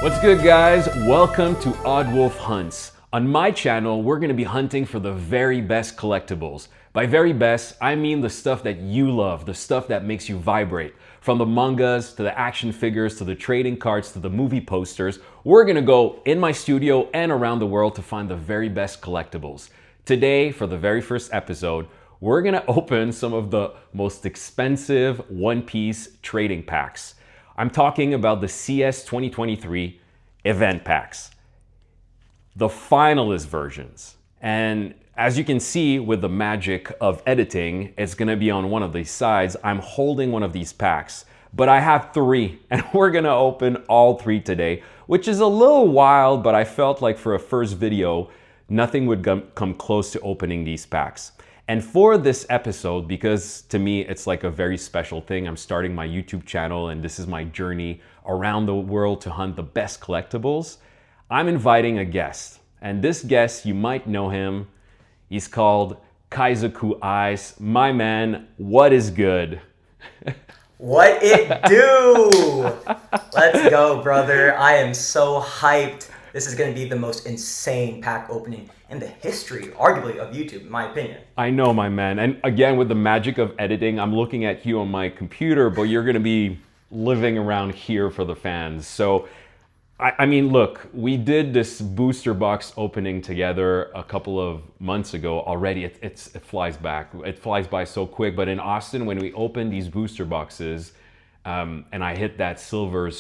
What's good, guys? Welcome to Odd Wolf Hunts. On my channel, we're gonna be hunting for the very best collectibles. By very best, I mean the stuff that you love, the stuff that makes you vibrate. From the mangas, to the action figures, to the trading cards, to the movie posters, we're gonna go in my studio and around the world to find the very best collectibles. Today, for the very first episode, we're gonna open some of the most expensive One Piece trading packs. I'm talking about the CS 2023 event packs, the Finalist versions. And as you can see with the magic of editing, it's gonna be on one of these sides. I'm holding one of these packs, but I have three and we're gonna open all three today, which is a little wild, but I felt like for a first video, nothing would come close to opening these packs. And for this episode, because to me, it's like a very special thing, I'm starting my YouTube channel and this is my journey around the world to hunt the best collectibles, I'm inviting a guest. And this guest, you might know him. He's called Kaizoku Ice. My man, what is good? What it do? Let's go, brother. I am so hyped. This is going to be the most insane pack opening in the history, arguably, of YouTube, in my opinion. I know, my man. And again, with the magic of editing, I'm looking at you on my computer, but you're going to be living around here for the fans. So, I mean, look, we did this booster box opening together a couple of months ago already. It flies back. It flies by so quick. But in Austin, when we opened these booster boxes, and I hit that silver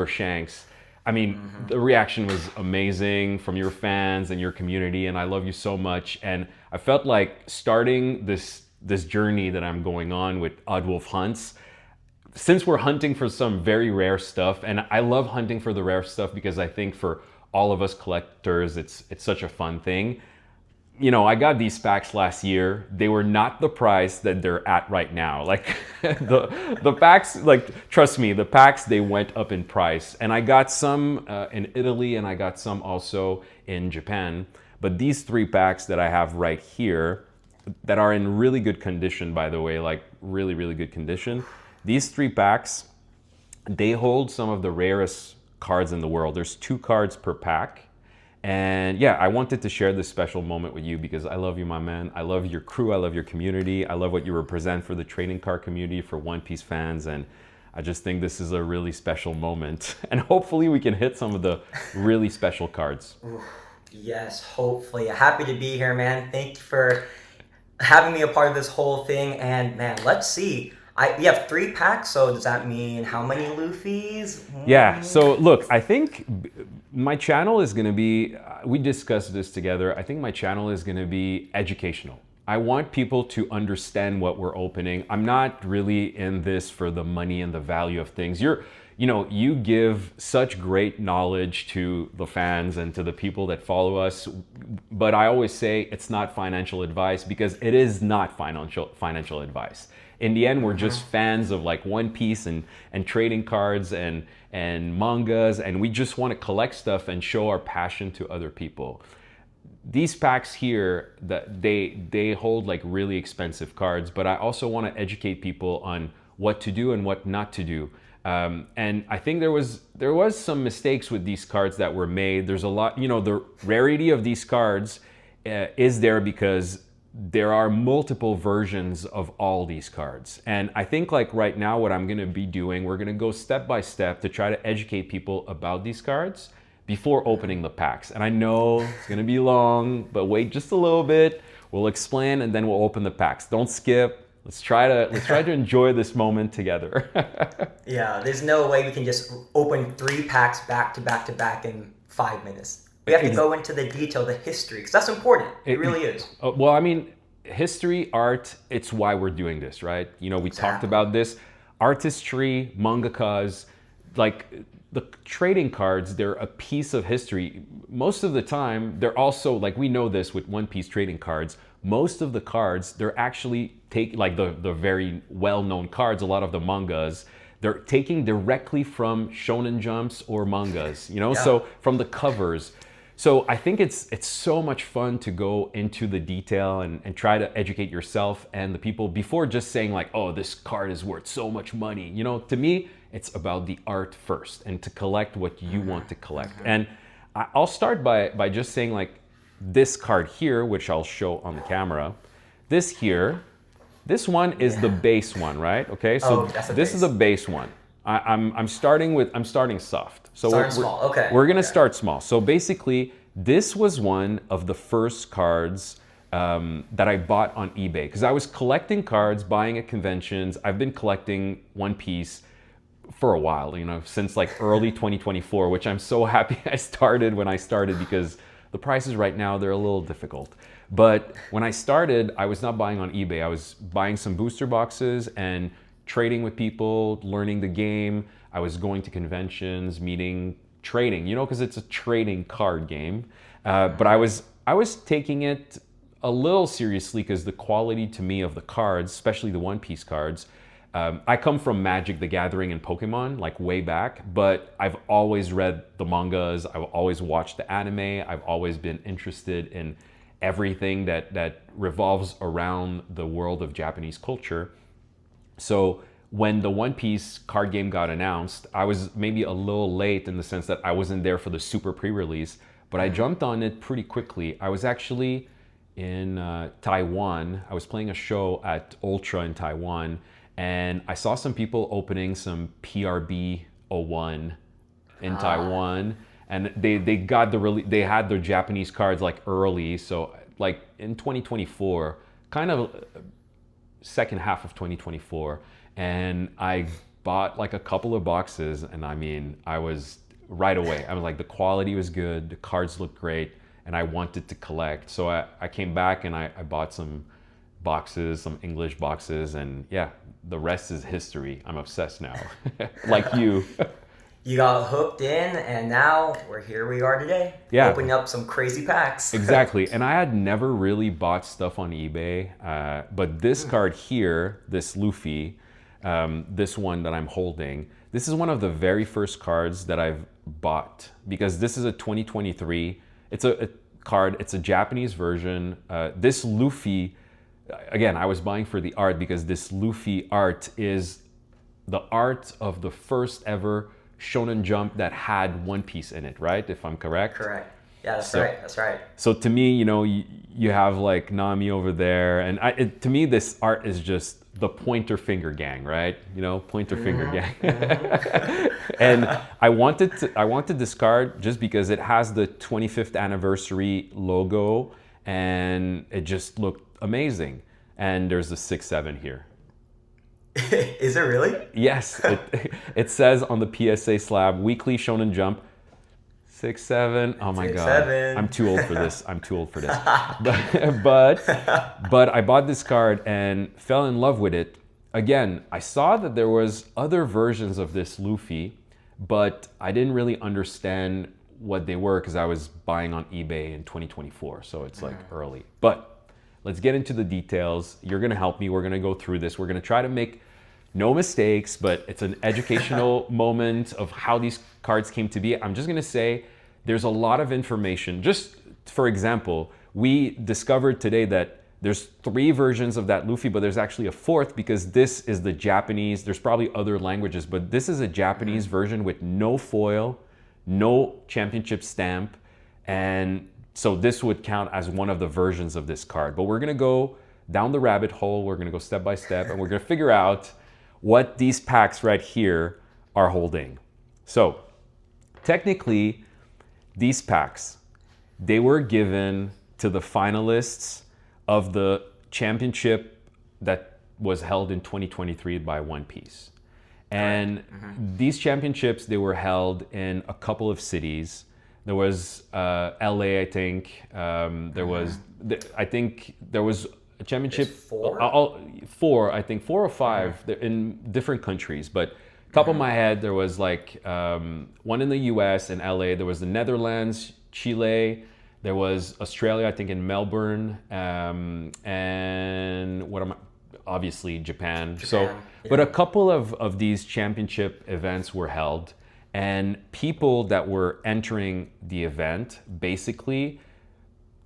shanks, I mean, the reaction was amazing from your fans and your community, and I love you so much. And I felt like starting this journey that I'm going on with Odd Wolf Hunts, since we're hunting for some very rare stuff, and I love hunting for the rare stuff because I think for all of us collectors, it's such a fun thing. You know, I got these packs last year. They were not the price that they're at right now. Like the packs, like, trust me, the packs, they went up in price. And I got some in Italy and I got some also in Japan. But these three packs that I have right here that are in really good condition, by the way, like really, really good condition. These three packs, they hold some of the rarest cards in the world. There's 2 cards per pack. And yeah, I wanted to share this special moment with you because I love you, my man. I love your crew. I love your community. I love what you represent for the trading card community, for One Piece fans. And I just think this is a really special moment. And hopefully we can hit some of the really special cards. Yes, hopefully. Happy to be here, man. Thank you for having me a part of this whole thing. And man, let's see. We have 3 packs, so does that mean how many Luffys? Yeah, so look, I think my channel is going to be, we discussed this together, I think my channel is going to be educational. I want people to understand what we're opening. I'm not really in this for the money and the value of things. You give such great knowledge to the fans and to the people that follow us, but I always say it's not financial advice because it is not financial advice. In the end, we're just fans of like One Piece and trading cards and mangas, and we just want to collect stuff and show our passion to other people. These packs here, that they hold like really expensive cards, but I also want to educate people on what to do and what not to do. And I think there was some mistakes with these cards that were made. There's a lot, the rarity of these cards is there because there are multiple versions of all these cards. And I think like right now what I'm gonna be doing, we're gonna go step by step to try to educate people about these cards before opening the packs. And I know it's gonna be long, but wait just a little bit. We'll explain and then we'll open the packs. Don't skip. Let's try to enjoy this moment together. Yeah, there's no way we can just open 3 packs back to back to back in 5 minutes. We have to go into the detail, the history, because that's important. It really is. Well, I mean, history, art, it's why we're doing this, right? We talked about this. Artistry, mangakas, like the trading cards, they're a piece of history. Most of the time, they're also, like we know this with One Piece trading cards, most of the cards, they're actually like the very well-known cards, a lot of the mangas, they're taking directly from Shonen Jumps or mangas, Yeah. So from the covers. So I think it's so much fun to go into the detail and try to educate yourself and the people before just saying like, oh, this card is worth so much money. You know, to me, it's about the art first and to collect what you want to collect. And I'll start by just saying like this card here, which I'll show on the camera. This one is the base one, right? Okay, so this is the base one. I'm starting soft. So starting small. Okay. We're gonna start small. So basically, this was one of the first cards that I bought on eBay because I was collecting cards, buying at conventions. I've been collecting One Piece for a while, you know, since like early 2024, which I'm so happy I started when I started because the prices right now, they're a little difficult. But when I started, I was not buying on eBay. I was buying some booster boxes and trading with people, learning the game. I was going to conventions, meeting, trading, you know, because it's a trading card game. But I was taking it a little seriously because the quality to me of the cards, especially the One Piece cards, I come from Magic the Gathering and Pokemon, like way back, but I've always read the mangas, I've always watched the anime, I've always been interested in everything that revolves around the world of Japanese culture. So when the One Piece card game got announced, I was maybe a little late in the sense that I wasn't there for the super pre-release, but I jumped on it pretty quickly. I was actually in Taiwan. I was playing a show at Ultra in Taiwan, and I saw some people opening some PRB 01 in Taiwan, and they had their Japanese cards like early, so like in 2024, kind of second half of 2024, and I bought like a couple of boxes, and I mean, I was right away. I was like, the quality was good, the cards looked great, and I wanted to collect. So I came back and I bought some boxes, some English boxes, and yeah, the rest is history. I'm obsessed now, like you. You got hooked in, and now here we are today. Yeah. Opening up some crazy packs. Exactly. And I had never really bought stuff on eBay, but this card here, this Luffy, this one that I'm holding, this is one of the very first cards that I've bought because this is a 2023. It's a card, it's a Japanese version. This Luffy, again, I was buying for the art because this Luffy art is the art of the first ever Shonen Jump that had One Piece in it, right? If I'm correct? Correct. Yeah, that's right. That's right. So to me, you know, you have like Nami over there, and to me, this art is just the pointer finger gang, right? You know, pointer finger gang. And I wanted this card just because it has the 25th anniversary logo, and it just looked amazing. And there's a 6-7 here. Is it really? Yes, it says on the PSA slab, Weekly Shonen Jump, 6-7. Oh my God, I'm too old for this. But I bought this card and fell in love with it. Again, I saw that there was other versions of this Luffy, but I didn't really understand what they were because I was buying on eBay in 2024, so it's like early. But let's get into the details. You're gonna help me. We're gonna go through this. We're gonna try to make no mistakes, but it's an educational moment of how these cards came to be. I'm just gonna say there's a lot of information. Just for example, we discovered today that there's 3 versions of that Luffy, but there's actually a 4th because this is the Japanese. There's probably other languages, but this is a Japanese version with no foil, no championship stamp, and so this would count as one of the versions of this card. But we're gonna go down the rabbit hole. We're gonna go step by step, and we're gonna figure out what these packs right here are holding. So technically, these packs, they were given to the finalists of the championship that was held in 2023 by One Piece. And these championships, they were held in a couple of cities. There was LA, I think. I think there was a championship. 4? I think 4 or 5 in different countries. But top of my head, there was like one in the US in LA. There was the Netherlands, Chile. There was Australia, I think in Melbourne. And obviously Japan. So, but a couple of these championship events were held. And people that were entering the event basically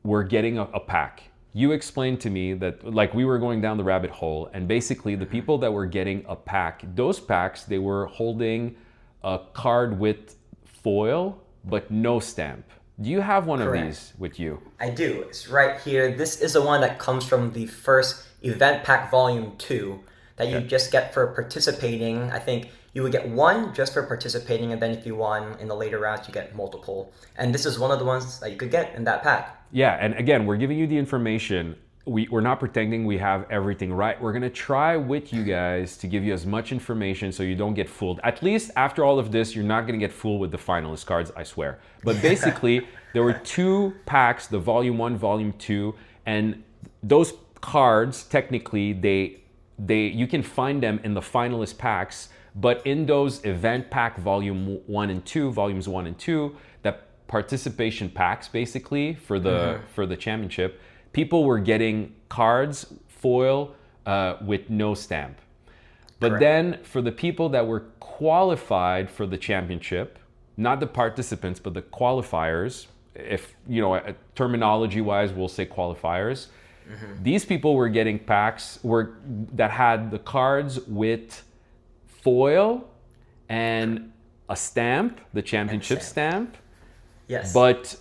were getting a pack. You explained to me that like we were going down the rabbit hole, and basically the people that were getting a pack, those packs, they were holding a card with foil but no stamp. Do you have one Correct. of these with you? I do. It's right here. This is the one that comes from the first event pack volume 2 that you just get for participating. I think you would get one just for participating, and then if you won in the later rounds, you get multiple. And this is one of the ones that you could get in that pack. Yeah, and again, we're giving you the information. We're not pretending we have everything right. We're gonna try with you guys to give you as much information so you don't get fooled. At least after all of this, you're not gonna get fooled with the finalist cards, I swear. But basically, there were 2 packs, the volume 1, volume 2, and those cards, technically, you can find them in the finalist packs, but in those event pack volume 1 and 2, volumes 1 and 2, that participation packs basically for the championship, people were getting cards, foil, with no stamp. But Correct. then for the people that were qualified for the championship, not the participants, but the qualifiers, if, you know, terminology wise, we'll say qualifiers. These people were getting packs that had the cards with foil and a stamp, the championship stamp, Yes. but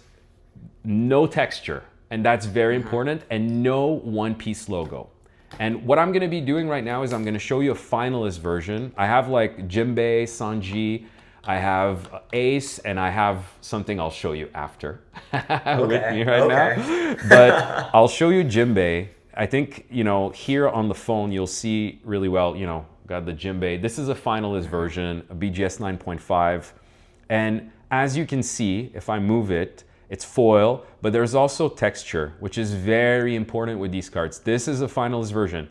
no texture. And that's very important, and no one-piece logo. And what I'm gonna be doing right now is I'm gonna show you a finalist version. I have like Jinbei, Sanji, I have Ace, and I have something I'll show you after with me right now. But I'll show you Jinbei. I think, you know, here on the phone, you'll see really well, you know, got the Jinbei. This is a finalist version, a BGS 9.5. And as you can see, if I move it, it's foil, but there's also texture, which is very important with these cards. This is a finalist version.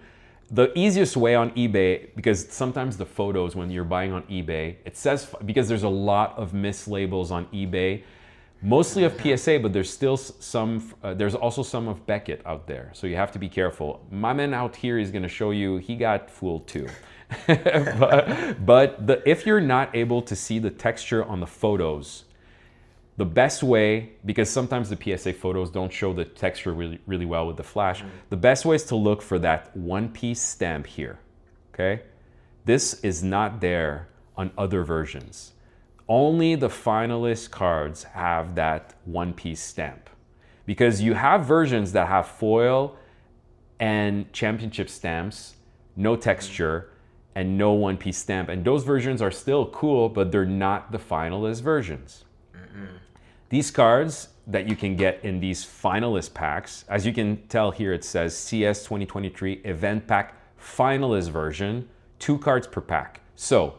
The easiest way on eBay, because sometimes the photos when you're buying on eBay, it says, because there's a lot of mislabels on eBay, mostly of PSA, but there's still some, there's also some of Beckett out there. So you have to be careful. My man out here is gonna show you, he got fooled too. but if you're not able to see the texture on the photos, the best way, because sometimes the PSA photos don't show the texture really well with the flash, the best way is to look for that one-piece stamp here, okay? This is not there on other versions. Only the finalist cards have that one-piece stamp. Because you have versions that have foil and championship stamps, no texture, and no one-piece stamp. And those versions are still cool, but they're not the finalist versions. These cards that you can get in these finalist packs, as you can tell here, it says CS 2023 Event Pack Finalist Version, 2 cards per pack. So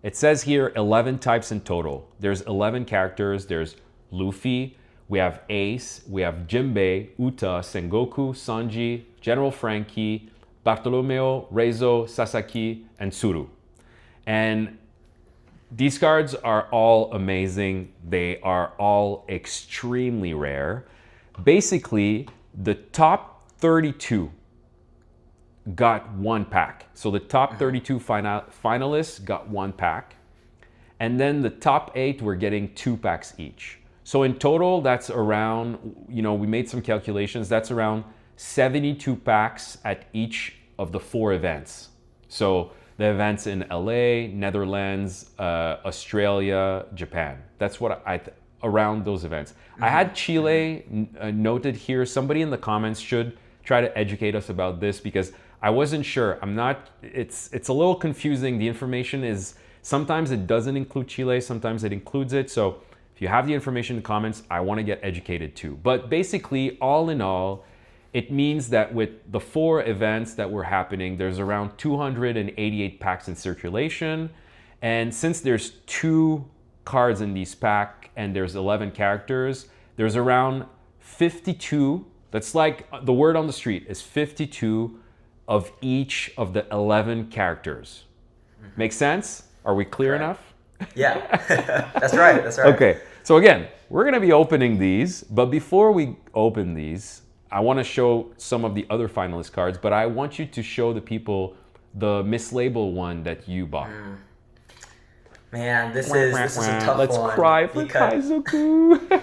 it says here 11 types in total. There's 11 characters. There's Luffy, we have Ace, we have Jinbei, Uta, Sengoku, Sanji, General Frankie, Bartolomeo, Reizo, Sasaki, and Tsuru. And these cards are all amazing. They are all extremely rare. Basically, the top 32 got 1 pack. So the top 32 finalists got 1 pack. And then the top 8 were getting 2 packs each. So in total, that's around, you know, we made some calculations, that's around 72 packs at each of the 4 events. So the events in LA, Netherlands, Australia, Japan. That's what around those events. I had Chile noted here. Somebody in the comments should try to educate us about this because I wasn't sure. It's a little confusing. The information is, sometimes it doesn't include Chile, sometimes it includes it. So if you have the information in the comments, I want to get educated too. But basically, all in all, it means that with the 4 events that were happening, there's around 288 packs in circulation. And since there's 2 cards in these packs and there's 11 characters, there's around 52, that's like the word on the street is 52 of each of the 11 characters. Make sense? Are we clear enough? Yeah, that's right, that's right. Okay, so again, we're gonna be opening these, but before we open these, I want to show some of the other finalist cards, but I want you to show the people the mislabeled one that you bought. Man, this is a tough Let's one. cry for because Kaizoku.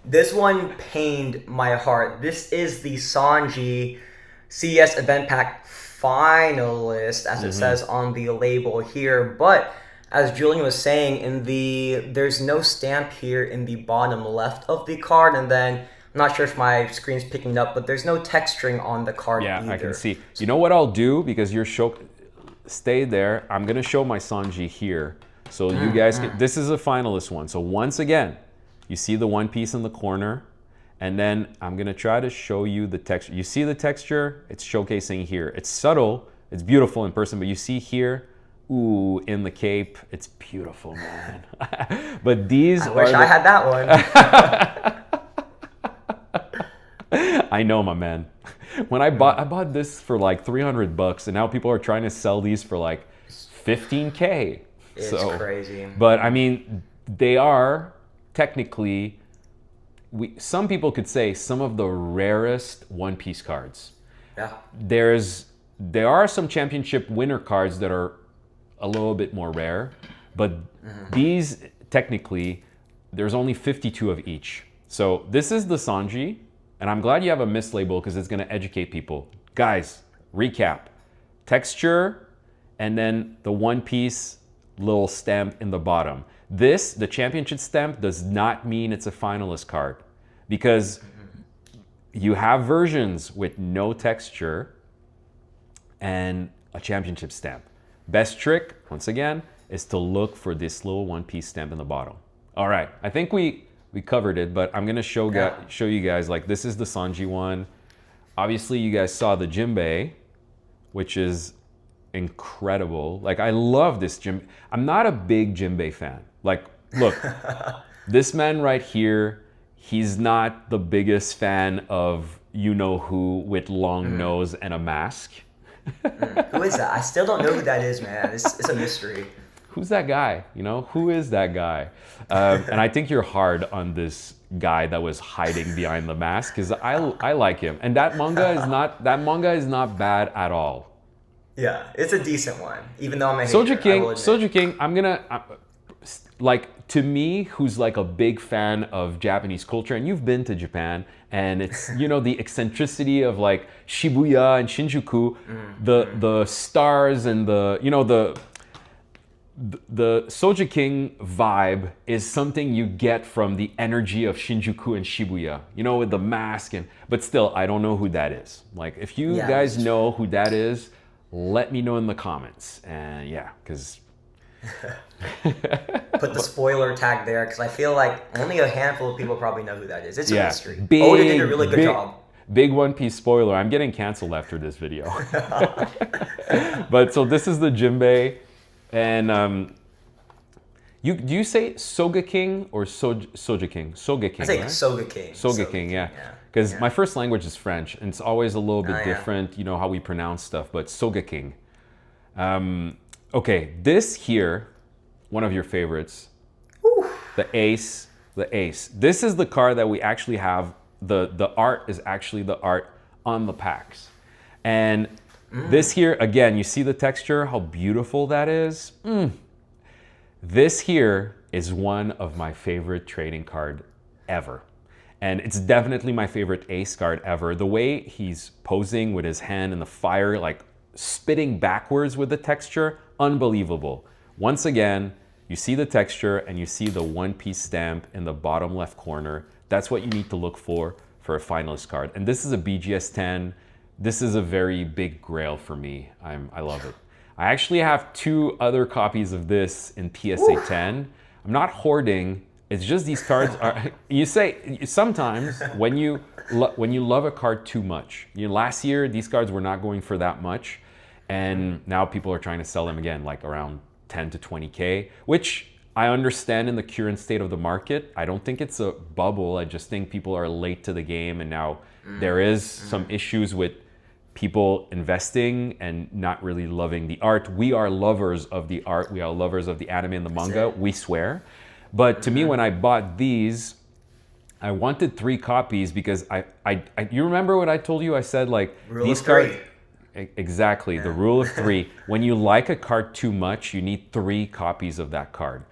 this one pained my heart. This is the Sanji CS Event Pack Finalist, as it says on the label here. But as Julian was saying, there's no stamp here in the bottom left of the card, and then I'm not sure if my screen's picking up, but there's no texturing on the card Yeah, either. I can see. You know what I'll do, because stay there. I'm gonna show my Sanji here, so you guys can. This is a finalist one. So once again, you see the one piece in the corner, and then I'm gonna try to show you the texture. You see the texture? It's showcasing here. It's subtle. It's beautiful in person, but you see here. Ooh, in the cape, it's beautiful, man. But these I wish I had that one. I know, my man. When I bought this for like $300, and now people are trying to sell these for like $15K. It's crazy. But I mean, they are technically, some people could say, some of the rarest One Piece cards. Yeah. There are some championship winner cards that are a little bit more rare, but these technically, there's only 52 of each. So this is the Sanji, and I'm glad you have a mislabel because it's going to educate people. Guys, recap: texture, and then the One Piece little stamp in the bottom. This, the championship stamp, does not mean it's a finalist card, because you have versions with no texture and a championship stamp. Best trick, once again, is to look for this little One Piece stamp in the bottom. All right, I think we covered it, but I'm gonna show you guys, like, this is the Sanji one. Obviously, you guys saw the Jinbei, which is incredible. Like, I love this Jinbei. I'm not a big Jinbei fan. Like, look, this man right here, he's not the biggest fan of you-know-who with long nose and a mask. Who is that? I still don't know who that is, man. It's a mystery. Who's that guy? You know, who is that guy? And I think you're hard on this guy that was hiding behind the mask, because I like him, and that manga is not bad at all. Yeah, it's a decent one, even though I'm a hater. Soja King. Like, to me, who's like a big fan of Japanese culture, and you've been to Japan, and it's, you know, the eccentricity of like Shibuya and Shinjuku, the stars and the, you know, the Soja King vibe is something you get from the energy of Shinjuku and Shibuya, you know, with the mask, but still, I don't know who that is. Like, if you guys know who that is, let me know in the comments. And yeah, because put the spoiler tag there, because I feel like only a handful of people probably know who that is. It's a mystery. Big, Oda did a really good job. Big One Piece spoiler. I'm getting canceled after this video. But so this is the Jinbei, and do you say Soga King or Soja King? Soga King. I say right? Soga King. Soga King, yeah. Because my first language is French, and it's always a little bit different, you know, how we pronounce stuff. But Soga King. Okay, this here, one of your favorites, the Ace. This is the card that we actually have. The art is actually the art on the packs. And this here, again, you see the texture, how beautiful that is? This here is one of my favorite trading card ever. And it's definitely my favorite Ace card ever. The way he's posing with his hand in the fire, like spitting backwards with the texture, unbelievable. Once again, you see the texture and you see the One Piece stamp in the bottom left corner. That's what you need to look for a finalist card. And this is a BGS 10. This is a very big grail for me. I love it. I actually have 2 other copies of this in PSA 10. I'm not hoarding. It's just these cards are, you say, sometimes when you love a card too much, you know, last year these cards were not going for that much, and now people are trying to sell them again, like around 10 to 20K, which I understand in the current state of the market. I don't think it's a bubble. I just think people are late to the game, and now there is some issues with people investing and not really loving the art. We are lovers of the art. We are lovers of the anime and the manga. We swear. But to me, when I bought these, I wanted 3 copies because you remember what I told you? I said, like, these cards, Exactly. The rule of three. When you like a card too much, you need 3 copies of that card.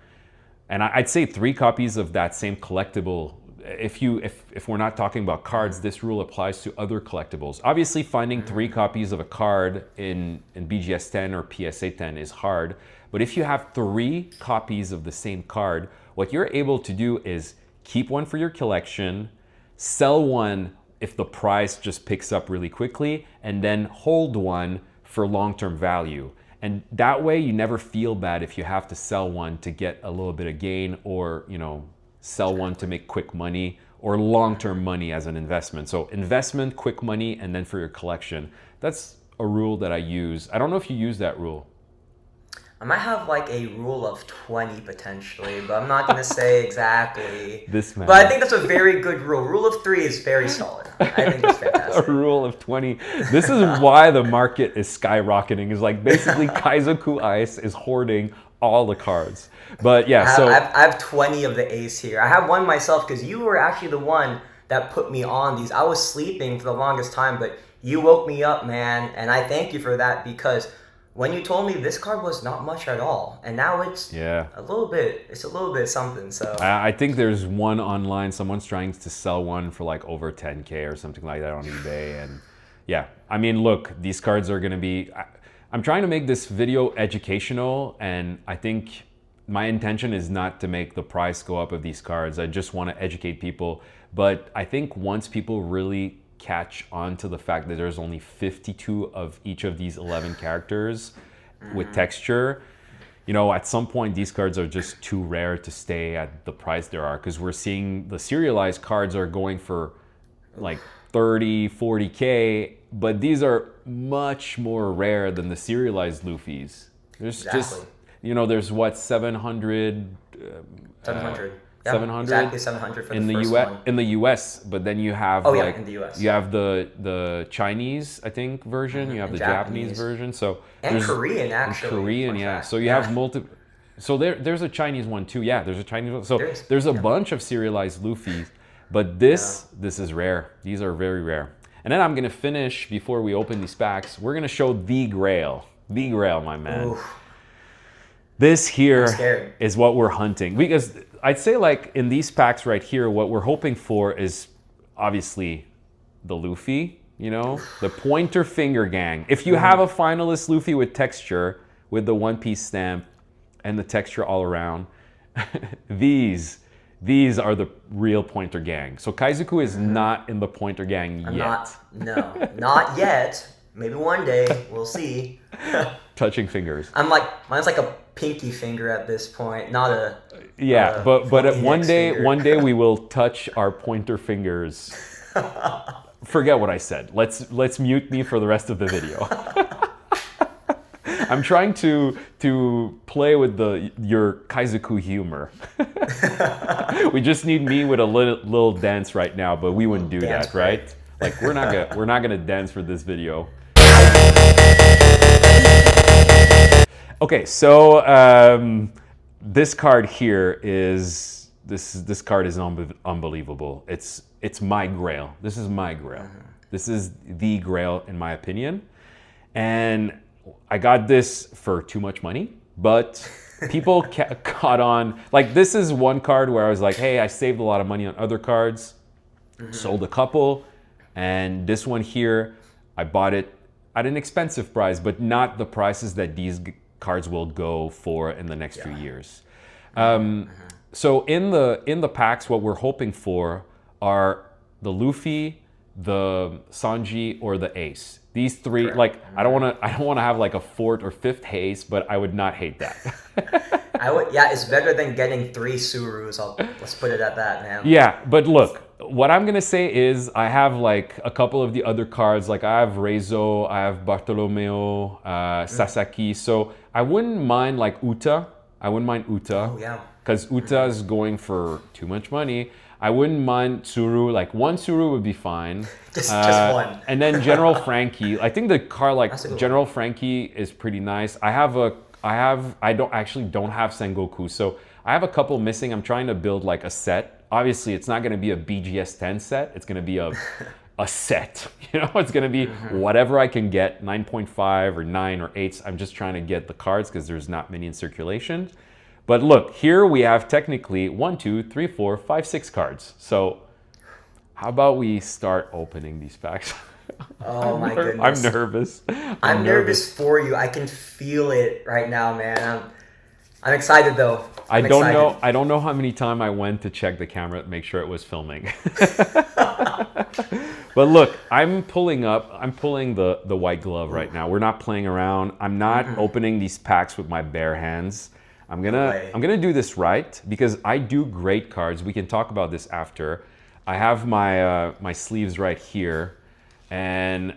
And I'd say 3 copies of that same collectible. If we're not talking about cards, this rule applies to other collectibles. Obviously, finding 3 copies of a card in BGS 10 or PSA 10 is hard. But if you have 3 copies of the same card, what you're able to do is keep one for your collection, sell one if the price just picks up really quickly, and then hold one for long-term value. And that way you never feel bad if you have to sell one to get a little bit of gain, or, you know, sell one to make quick money or long-term money as an investment. So investment, quick money, and then for your collection. That's a rule that I use. I don't know if you use that rule. I might have like a rule of 20 potentially, but I'm not going to say exactly. This man. But I think that's a very good rule. Rule of 3 is very solid. I think that's fantastic. A rule of 20. This is why the market is skyrocketing. Is like basically Kaizoku Ice is hoarding all the cards. But yeah, I have 20 of the ace here. I have one myself because you were actually the one that put me on these. I was sleeping for the longest time, but you woke me up, man, and I thank you for that, because when you told me this card was not much at all, and now it's a little bit something. So I think there's one online, someone's trying to sell one for like over 10K or something like that on eBay. And yeah, I mean, look, these cards are gonna be, I'm trying to make this video educational, and I think my intention is not to make the price go up of these cards. I just want to educate people. But I think once people really catch on to the fact that there's only 52 of each of these 11 characters with texture, you know, at some point these cards are just too rare to stay at the price there are, because we're seeing the serialized cards are going for like 30, 40K, but these are much more rare than the serialized Luffys. There's just, you know, there's what, 700? 700. 700? Exactly 700 for in the first US, one. in the US, but then you have in the US. You have the Chinese, I think, version. You have the Japanese version. So and Korean, actually. And Korean, yeah. So you have multiple. So there's a Chinese one too. Yeah, there's a Chinese one. So there's a bunch of serialized Luffys, but this is rare. These are very rare. And then I'm gonna finish before we open these packs. We're gonna show the Grail, my man. Oof. This here is what we're hunting, because I'd say, like, in these packs right here, what we're hoping for is obviously the Luffy, you know, the pointer finger gang. If you have a finalist Luffy with texture, with the One Piece stamp and the texture all around, these are the real pointer gang. So Kaizoku is not in the pointer gang yet. Not yet. Maybe one day, we'll see. Touching fingers. Mine's like a pinky finger at this point, not a. Yeah, but one day we will touch our pointer fingers. Forget what I said. Let's mute me for the rest of the video. I'm trying to play with your Kaizoku humor. We just need me with a little dance right now, but we wouldn't do that, right? Like we're not gonna dance for this video. Okay, so this card here is this card is unbelievable. It's my Grail. This is my Grail. This is the Grail in my opinion, and I got this for too much money, but people caught on. Like, this is one card where I was like, hey, I saved a lot of money on other cards, sold a couple, and this one here, I bought it at an expensive price, but not the prices that these cards will go for in the next few years. So in the packs, what we're hoping for are the Luffy, the Sanji, or the Ace. These three, like, I don't want to have like a 4th or 5th Ace, but I would not hate that. Yeah, it's better than getting 3 Surus. Let's put it at that, man. Yeah, but look, what I'm gonna say is I have like a couple of the other cards. Like I have Reizo, I have Bartolomeo, Sasaki. So I wouldn't mind like Uta. I wouldn't mind Uta. Oh yeah. Because Uta is going for too much money. I wouldn't mind Tsuru. Like one Tsuru would be fine. Just one. And then General Frankie. I think the card like General Frankie is pretty nice. I don't have Sengoku, so I have a couple missing. I'm trying to build like a set. Obviously, it's not going to be a BGS 10 set. It's going to be a a set. You know, it's gonna be whatever I can get, 9.5 or 9 or 8s. I'm just trying to get the cards because there's not many in circulation. But look, here we have technically 1, 2, 3, 4, 5, 6 cards. So how about we start opening these packs? Oh my goodness. I'm nervous. I'm nervous for you. I can feel it right now, man. I'm excited though. I don't know how many times I went to check the camera to make sure it was filming. But look, I'm pulling the white glove right now. We're not playing around. I'm not opening these packs with my bare hands. I'm gonna do this right because I do great cards. We can talk about this after. I have my my sleeves right here, and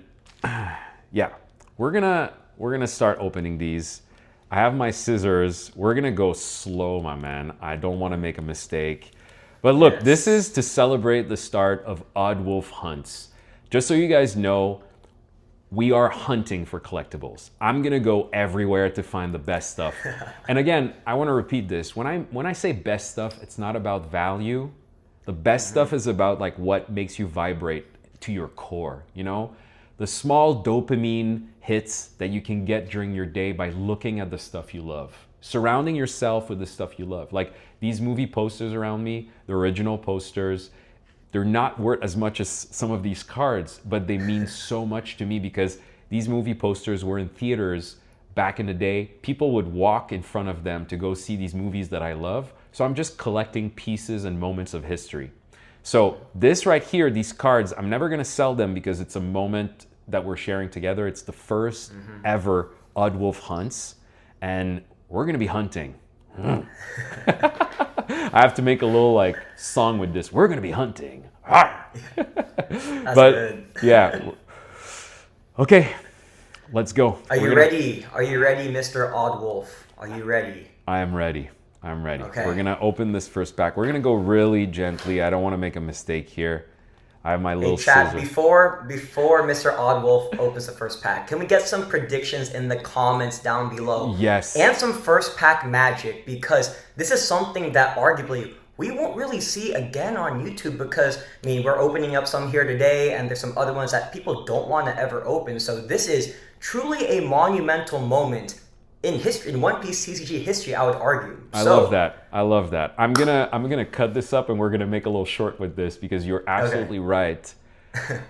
yeah, we're gonna start opening these. I have my scissors. We're gonna go slow, my man. I don't want to make a mistake. But look, Yes. This is to celebrate the start of Odd Wolf Hunts. Just so you guys know, we are hunting for collectibles. I'm gonna go everywhere to find the best stuff. And again, I want to repeat this. When I say best stuff, it's not about value. The best stuff is about like what makes you vibrate to your core, you know? The small dopamine hits that you can get during your day by looking at the stuff you love. Surrounding yourself with the stuff you love. Like these movie posters around me, the original posters, they're not worth as much as some of these cards, but they mean so much to me because these movie posters were in theaters back in the day. People would walk in front of them to go see these movies that I love. So I'm just collecting pieces and moments of history. So this right here, these cards, I'm never gonna sell them because it's a moment that we're sharing together. It's the first ever Odd Wolf Hunts, and we're gonna be hunting. I have to make a little like song with this. We're gonna be hunting. That's But good. yeah, okay, let's go. Are you ready? Are you ready, Mr. Odd Wolf? Are you ready? I am ready. I'm ready. Okay. We're gonna open this first pack. We're gonna go really gently. I don't want to make a mistake here. I have my little Hey, Chad, scissors. before Mr. Odd Wolf opens the first pack, can we get some predictions in the comments down below? Yes. And some first pack magic, because this is something that arguably we won't really see again on YouTube because, I mean, we're opening up some here today and there's some other ones that people don't want to ever open. So this is truly a monumental moment in history, in One Piece TCG history, I would argue. I love that. I love that. I'm gonna cut this up and we're gonna make a little short with this because you're absolutely right.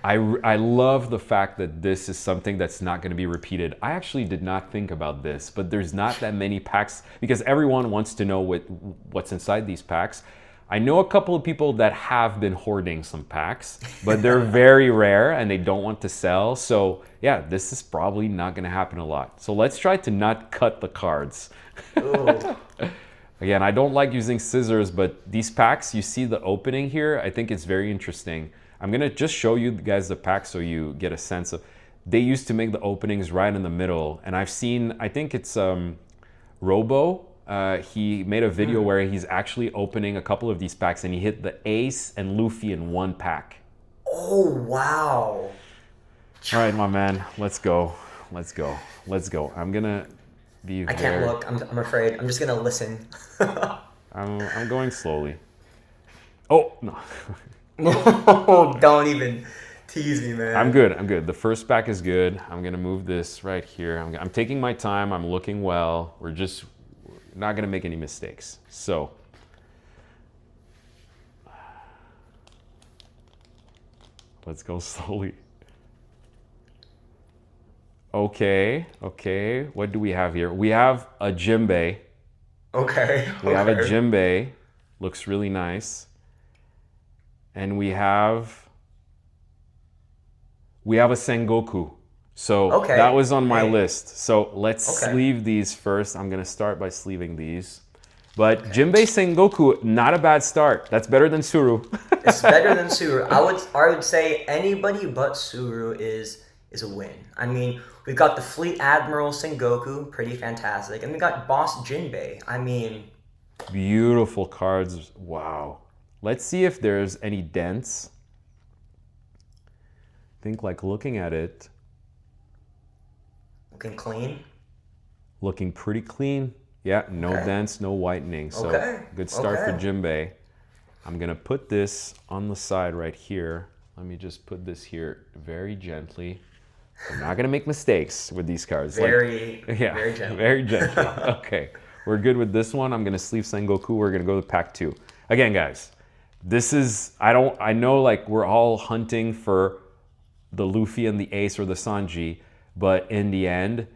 I love the fact that this is something that's not gonna be repeated. I actually did not think about this, but there's not that many packs because everyone wants to know what's inside these packs. I know a couple of people that have been hoarding some packs, but they're very rare and they don't want to sell. So yeah, this is probably not gonna happen a lot. So let's try to not cut the cards. Ooh. Again, I don't like using scissors, but these packs, you see the opening here, I think it's very interesting. I'm gonna just show you guys the pack so you get a sense of, they used to make the openings right in the middle. And I've seen, I think it's Robo, he made a video where he's actually opening a couple of these packs and he hit the Ace and Luffy in one pack. Oh, wow. All right, my man, let's go. Let's go. Let's go. I'm gonna be I can't look. I'm afraid. I'm just gonna listen. I'm going slowly. Oh, no. No, don't even tease me, man. I'm good. I'm good. The first pack is good. I'm gonna move this right here. I'm taking my time. I'm looking well. We're not gonna make any mistakes. So let's go slowly. Okay. What do we have here? We have a Jimbei. Okay. We have a Jimbei. Looks really nice. And we have a Sengoku. So that was on my list. So let's sleeve these first. I'm gonna start by sleeving these. But Jimbei Sengoku, not a bad start. That's better than Suru. It's better than Suru. I would say anybody but Suru is a win. I mean, we've got the Fleet Admiral Sengoku, pretty fantastic, and we got Boss Jinbei. I mean, beautiful cards. Wow. Let's see if there's any dents. I think like looking at it. Looking clean. Looking pretty clean. Yeah, no dents, no whitening. So good start for Jimbei. I'm gonna put this on the side right here. Let me just put this here very gently. I'm not gonna make mistakes with these cards. Very gently. Very gently. Okay, we're good with this one. I'm gonna sleeve Sengoku. We're gonna go to pack 2. Again, guys, this is, I know like we're all hunting for the Luffy and the Ace or the Sanji, but in the end,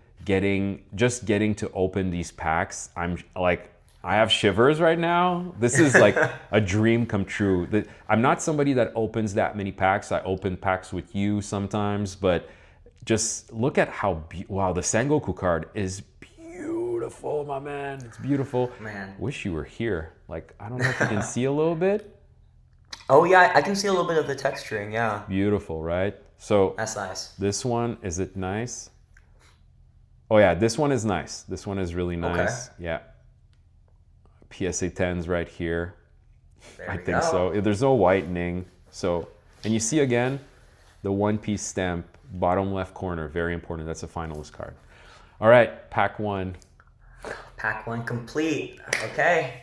just getting to open these packs, I'm like, I have shivers right now. This is like a dream come true. I'm not somebody that opens that many packs. I open packs with you sometimes, but just look at how, wow, the Sengoku card is beautiful, my man. It's beautiful. Man. Wish you were here. Like, I don't know if you can see a little bit. Oh yeah, I can see a little bit of the texturing, yeah. Beautiful, right? So that's nice. This one, is it nice? Oh yeah, this one is nice. This one is really nice. Okay. Yeah. PSA 10s right here. I think so. There's no whitening. So, and you see again, the One Piece stamp, bottom left corner, very important. That's a finalist card. All right, pack 1. Pack 1 complete. Okay.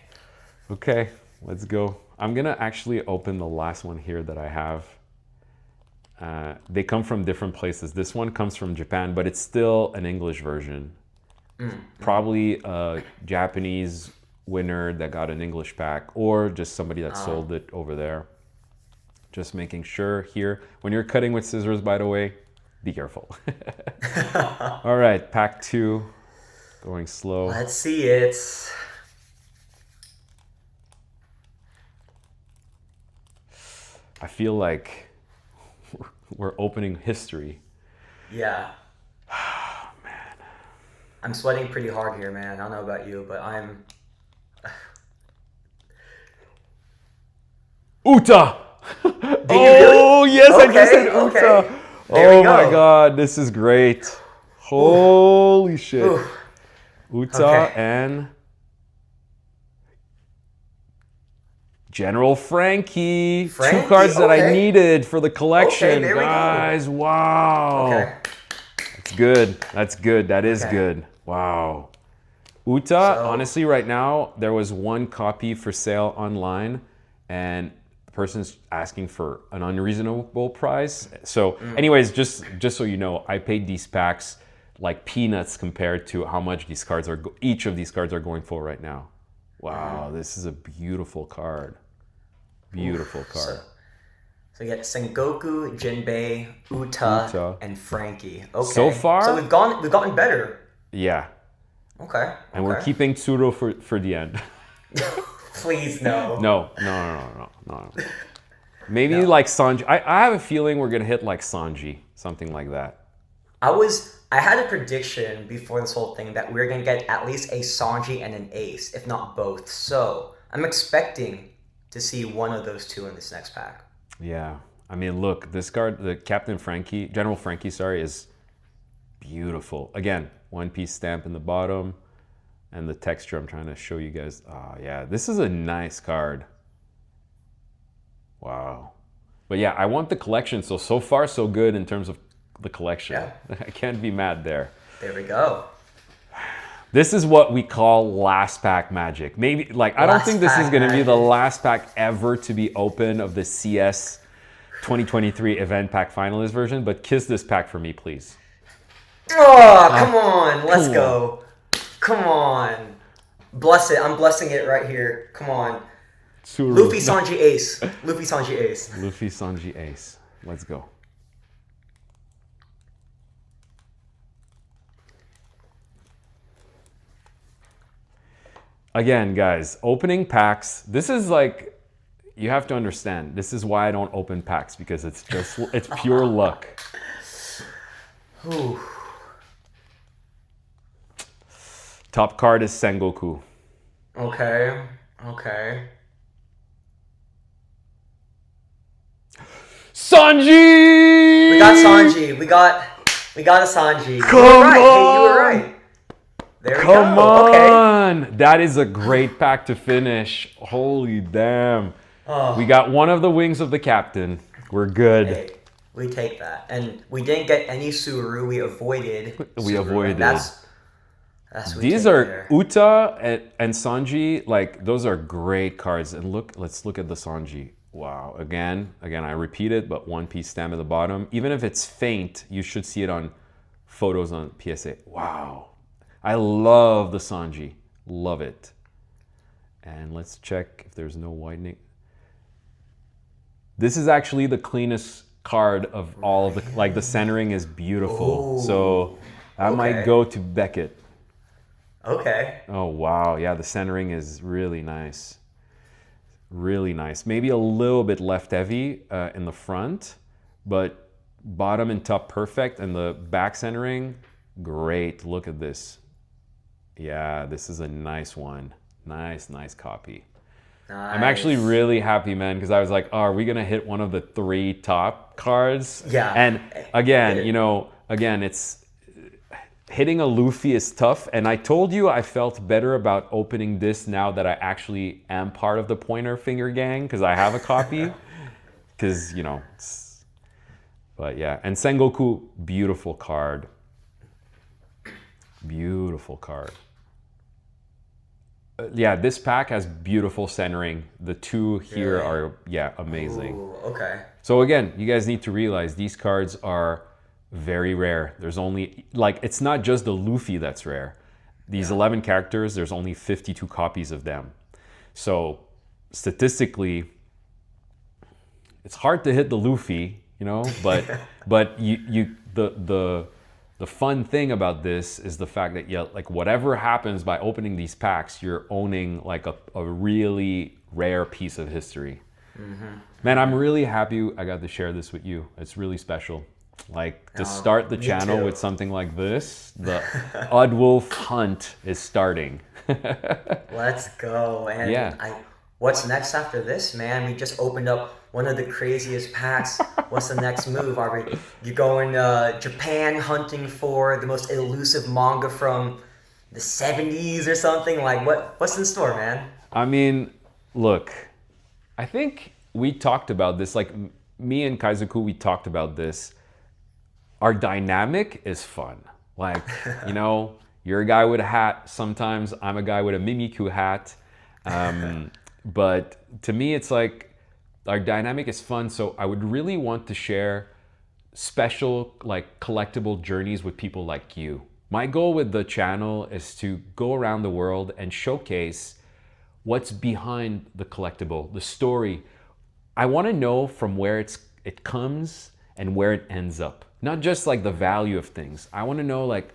Okay, let's go. I'm gonna actually open the last one here that I have. They come from different places. This one comes from Japan, but it's still an English version. Probably a Japanese winner that got an English pack, or just somebody that sold it over there. Just making sure here. When you're cutting with scissors, by the way, be careful. All right, pack 2, going slow. Let's see it. I feel like we're opening history. Yeah. Oh, man. I'm sweating pretty hard here, man. I don't know about you, but I'm... Uta! Oh, really? Yes, okay, I just said Uta. Okay. Oh my God, this is great. Holy shit. Ooh. Uta and General Frankie. 2 cards that I needed for the collection. Okay, guys, wow. Okay. That's good. That's good. That is good. Wow. Uta, honestly, right now, there was 1 copy for sale online, and the person's asking for an unreasonable price. So anyways, just so you know, I paid these packs like peanuts compared to how much these cards are, each of these cards are going for right now. Wow, this is a beautiful card. Beautiful card. So you get Sengoku, Jinbei, Uta, and Frankie. Okay. So far, so we've gotten better. Yeah. Okay. And we're keeping Tsuro for the end. Please no. No. Maybe like Sanji. I have a feeling we're gonna hit like Sanji, something like that. I had a prediction before this whole thing that we were gonna get at least a Sanji and an Ace, if not both. So I'm expecting to see one of those 2 in this next pack. Yeah, I mean, look, this card, the General Frankie, sorry, is beautiful. Again, One Piece stamp in the bottom, and the texture I'm trying to show you guys. Oh yeah, this is a nice card. Wow. But yeah, I want the collection. So far so good in terms of the collection. Yeah. I can't be mad there. There we go. This is what we call last pack magic. Maybe, like, I don't think this is going to be the last pack ever to be open of the CS 2023 event pack finalist version, but kiss this pack for me, please. Oh, come on. Let's go. Come on. Bless it. I'm blessing it right here. Come on. Tsuru. Luffy, Sanji, Ace. Luffy, Sanji, Ace. Luffy, Sanji, Ace. Let's go. Again, guys, opening packs, this is like, you have to understand, this is why I don't open packs, because it's pure luck. Ooh. Top card is Sengoku. Okay. Sanji! We got Sanji. We got a Sanji. Come on! Hey, you were right. There we go. Come on! Okay. That is a great pack to finish. Holy damn. Oh. We got one of the wings of the captain. We're good. Hey, we take that. And we didn't get any Suru. We avoided We Suru. avoided. That's what These are there. Uta and Sanji. Like, those are great cards. And let's look at the Sanji. Wow. Again, I repeat it, but one piece stamp at the bottom. Even if it's faint, you should see it on photos on PSA. Wow. I love the Sanji. Love it. And let's check if there's no whitening. This is actually the cleanest card of all of the, like the centering is beautiful. Ooh, so I might go to Beckett. Okay. Oh, wow. Yeah, the centering is really nice. Really nice. Maybe a little bit left heavy in the front, but bottom and top perfect. And the back centering, great. Look at this. Yeah, this is a nice one. Nice copy. Nice. I'm actually really happy, man, because I was like, oh, are we going to hit one of the 3 top cards? Yeah. And again, you know, it's hitting a Luffy is tough. And I told you I felt better about opening this now that I actually am part of the Pointer Finger gang because I have a copy. Because, you know, but yeah. And Sengoku, beautiful card. Beautiful card. Yeah, this pack has beautiful centering. The 2 here are, yeah, amazing. Ooh, okay. So again, you guys need to realize these cards are very rare. There's only, like, it's not just the Luffy that's rare. These 11 characters, there's only 52 copies of them. So statistically, it's hard to hit the Luffy, you know, but the fun thing about this is the fact that, yeah, like whatever happens by opening these packs, you're owning like a really rare piece of history. Man, I'm really happy I got to share this with you. It's really special. Like to start the channel with something like this, the Odd Wolf hunt is starting. Let's go. And Yeah. what's next after this, man? We just opened up one of the craziest packs. What's the next move? Are you going Japan hunting for the most elusive manga from the 70s or something? Like what's in store, man? I mean, look, I think we talked about this, like me and Kaizoku, we talked about this. Our dynamic is fun. Like, you know, you're a guy with a hat. Sometimes I'm a guy with a Mimiku hat. But to me, it's like our dynamic is fun. So I would really want to share special, like, collectible journeys with people like you. My goal with the channel is to go around the world and showcase what's behind the collectible, the story. I want to know from where it comes and where it ends up. Not just like the value of things. I want to know, like,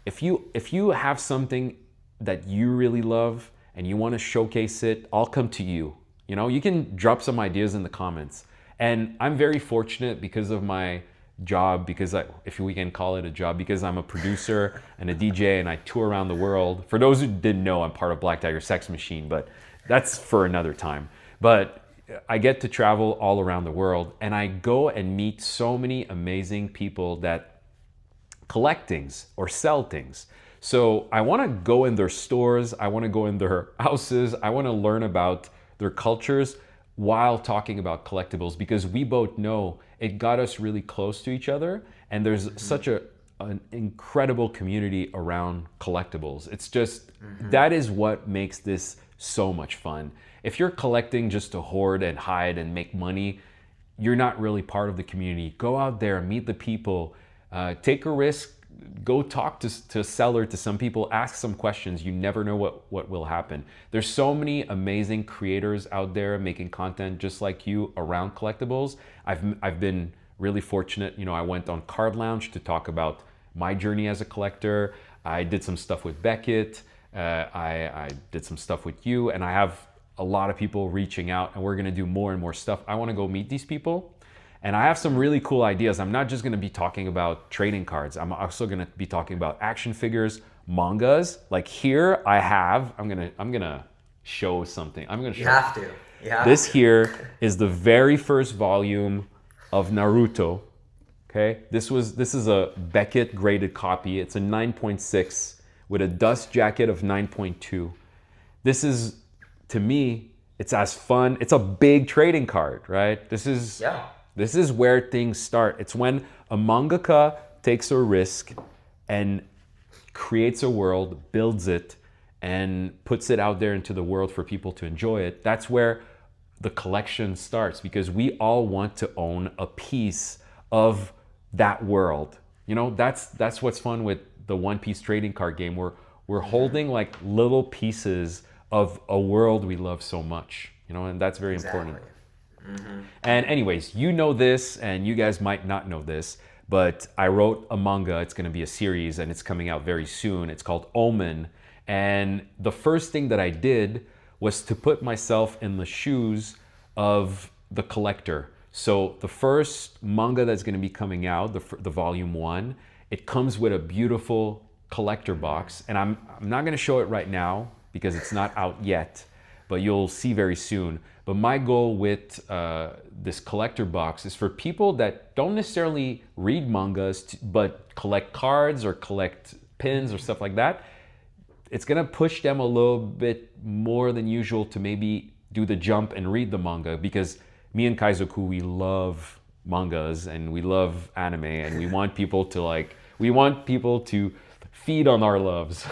if you have something that you really love and you want to showcase it, I'll come to you. You know, you can drop some ideas in the comments. And I'm very fortunate because of my job, because if we can call it a job, because I'm a producer and a DJ and I tour around the world. For those who didn't know, I'm part of Black Tiger Sex Machine, but that's for another time. But I get to travel all around the world and I go and meet so many amazing people that collect things or sell things. So I want to go in their stores, I want to go in their houses, I want to learn about their cultures while talking about collectibles, because we both know it got us really close to each other, and there's such an incredible community around collectibles. It's just, that is what makes this so much fun. If you're collecting just to hoard and hide and make money, you're not really part of the community. Go out there, meet the people, take a risk, go talk to a seller, to some people, ask some questions. You never know what will happen. There's so many amazing creators out there making content just like you around collectibles. I've been really fortunate. You know, I went on Card Lounge to talk about my journey as a collector. I did some stuff with Beckett. I did some stuff with you, and I have a lot of people reaching out, and we're gonna do more and more stuff. I wanna go meet these people. And I have some really cool ideas. I'm not just gonna be talking about trading cards. I'm also gonna be talking about action figures, mangas. Like here I'm gonna show something. I'm gonna show. You have to. This here is the very first volume of Naruto. Okay, this is a Beckett graded copy. It's a 9.6 with a dust jacket of 9.2. This is, to me, it's as fun. It's a big trading card, right? This is where things start. It's when a mangaka takes a risk and creates a world, builds it, and puts it out there into the world for people to enjoy it. That's where the collection starts, because we all want to own a piece of that world. You know, that's what's fun with the One Piece trading card game. We're holding like little pieces of a world we love so much, you know, and that's very important. And anyways, you know this, and you guys might not know this, but I wrote a manga. It's going to be a series, and it's coming out very soon. It's called Omen. And the first thing that I did was to put myself in the shoes of the collector. So the first manga that's going to be coming out, the volume 1, it comes with a beautiful collector box. And I'm not going to show it right now because it's not out yet, but you'll see very soon. But my goal with this collector box is for people that don't necessarily read mangas, but collect cards or collect pins or stuff like that. It's gonna push them a little bit more than usual to maybe do the jump and read the manga, because me and Kaizoku, we love mangas and we love anime, and we want people to feed on our loves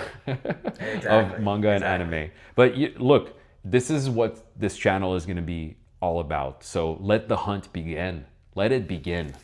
of manga and anime. But look, this is what this channel is going to be all about. So let the hunt begin. Let it begin.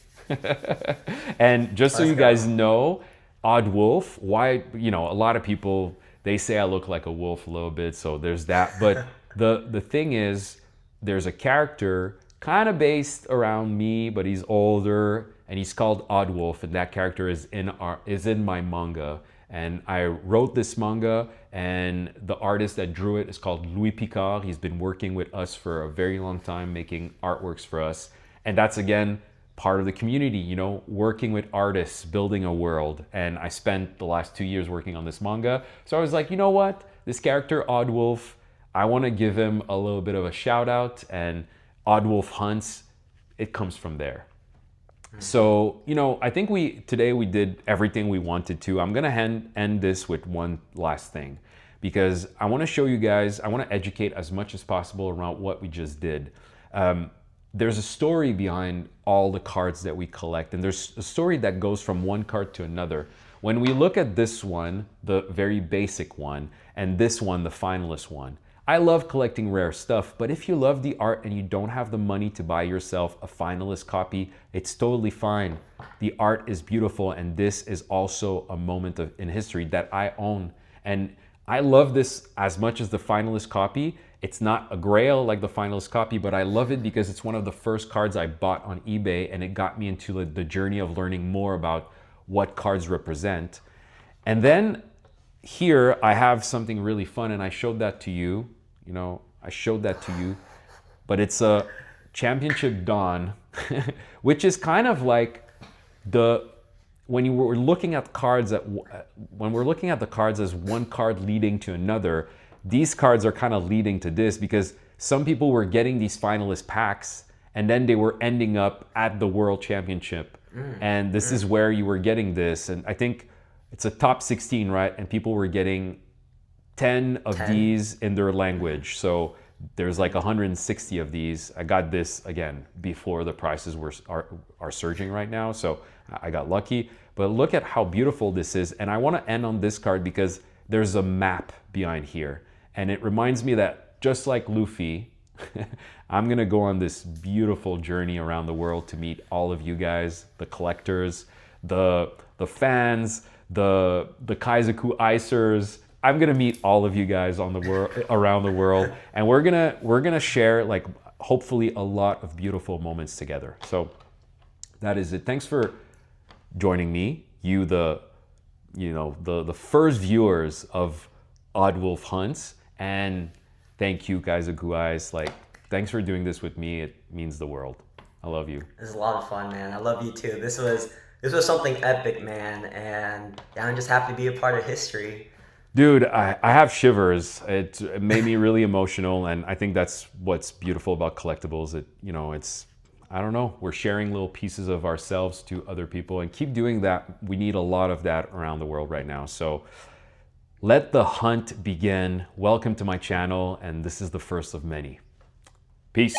And just so you guys know, Odd Wolf, why, you know, a lot of people, they say I look like a wolf a little bit, so there's that. But the thing is, there's a character kind of based around me, but he's older, and he's called Odd Wolf, and that character is in my manga. And I wrote this manga, and the artist that drew it is called Louis Picard. He's been working with us for a very long time, making artworks for us. And that's, again, part of the community, you know, working with artists, building a world. And I spent the last 2 years working on this manga. So I was like, you know what? This character, Odd Wolf, I want to give him a little bit of a shout out. And Odd Wolf Hunts, it comes from there. So, you know, I think today we did everything we wanted to. I'm gonna end this with one last thing, because I want to show you guys, I want to educate as much as possible around what we just did. There's a story behind all the cards that we collect, and there's a story that goes from one card to another. When we look at this one, the very basic one, and this one, the finalist one, I love collecting rare stuff, but if you love the art and you don't have the money to buy yourself a finalist copy, it's totally fine. The art is beautiful, and this is also a moment in history that I own. And I love this as much as the finalist copy. It's not a grail like the finalist copy, but I love it because it's one of the first cards I bought on eBay, and it got me into the journey of learning more about what cards represent. And then here I have something really fun, and I showed that to you. You know, I showed that to you, but it's a Championship Dawn, which is kind of like when we're looking at cards when we're looking at the cards as one card leading to another, these cards are kind of leading to this, because some people were getting these finalist packs and then they were ending up at the World Championship. And this is where you were getting this. And I think it's a top 16, right? And people were getting 10 of these in their language. So there's like 160 of these. I got this, again, before the prices are surging right now. So I got lucky. But look at how beautiful this is. And I want to end on this card because there's a map behind here. And it reminds me that just like Luffy, I'm going to go on this beautiful journey around the world to meet all of you guys, the collectors, the fans, the Kaizoku Icers. I'm gonna meet all of you guys around the world, and we're gonna share, like, hopefully a lot of beautiful moments together. So that is it. Thanks for joining me, the first viewers of Odd Wolf Hunts, and thank you, Kaizoku Ice. Like, thanks for doing this with me. It means the world. I love you. This is a lot of fun, man. I love you too. This was something epic, man, and yeah, I'm just happy to be a part of history. Dude, I have shivers. It made me really emotional, and I think that's what's beautiful about collectibles. I don't know, we're sharing little pieces of ourselves to other people, and keep doing that. We need a lot of that around the world right now. So let the hunt begin. Welcome to my channel, and this is the first of many. Peace.